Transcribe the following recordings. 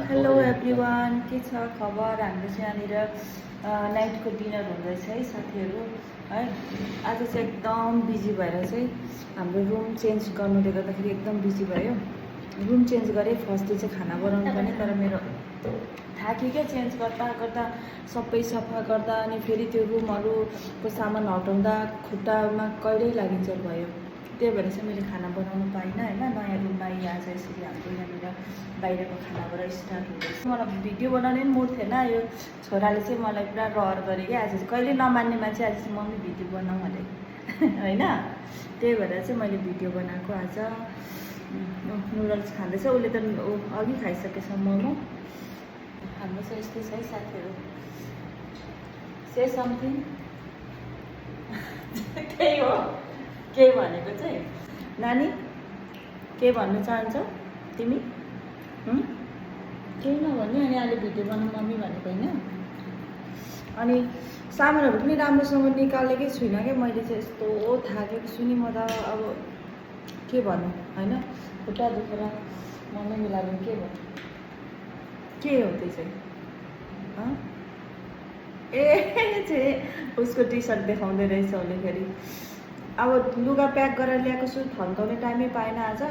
Hello everyone, के छ खबर? हाम्रो चाहिँ यहाँनिर नाइटको डिनर हुँदैछ है साथीहरू है। आज चाहिँ एकदम बिजी भएर चाहिँ हाम्रो रुम चेन्ज गर्नुले गर्दाखेरि एकदम बिजी भयो। रुम चेन्ज गरेँ, फर्स्ट डे चाहिँ खाना बनाउनु पनि, तर मेरो थाकेँ क्या चेन्ज गर्दा गर्दा, सबै सफा गर्दा अनि फेरि त्यो रुमहरूको सामान हटाउँदा खुट्टामा कहिल्यै लागिन्जेल भयो। त्यही भएर चाहिँ मैले खाना बनाउनु पाइनँ होइन। नयाँ रुममा आज यसरी हाम्रो यहाँनिर बाहिरको खानाबाट स्टार्ट हुँदैछ। मलाई भिडियो बनाउने पनि मुड थिएन, यो छोराले चाहिँ मलाई पुरा रहर गरेँ क्या। आज चाहिँ कहिले नमान्ने मान्छे आज चाहिँ मम्मी भिडियो बनाऊ भने होइन। त्यही भएर चाहिँ मैले भिडियो बनाएको आज। नुडल्स खाँदैछ उसले, त अघि खाइसकेछ मोमो। हाम्रो चाहिँ यस्तै छ है साथीहरू। से समथिङ त्यही हो, के भनेको चाहिँ नानी के भन्न चाहन्छौ तिमी? केही नभन्ने अनि अहिले भिडियो बनाउनु मम्मी भनेको होइन। अनि सामानहरू पनि राम्रोसँग निकालेकै छुइनँ क्या मैले चाहिँ। यस्तो थाकेको छु नि म त, अब के भन्नु होइन। खुट्टा दुखेर मम्मी मिलाएर के भन्नु, के हो त्यो चाहिँ? ए चाहिँ उसको टी सर्ट देखाउँदै रहेछ उसले। फेरि अब लुगा प्याक गरेर ल्याएको छु, थन्काउने टाइमै पाएन आज।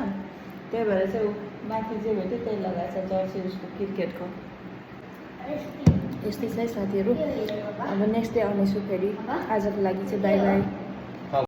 त्यही भएर चाहिँ माथि जे भेट्यो त्यही लगाएछ, जर्सी उसको क्रिकेटको। यस्तै छ है साथीहरू। अब नेक्स्ट डे आउनेछु फेरि। आजको लागि चाहिँ बाई बाई।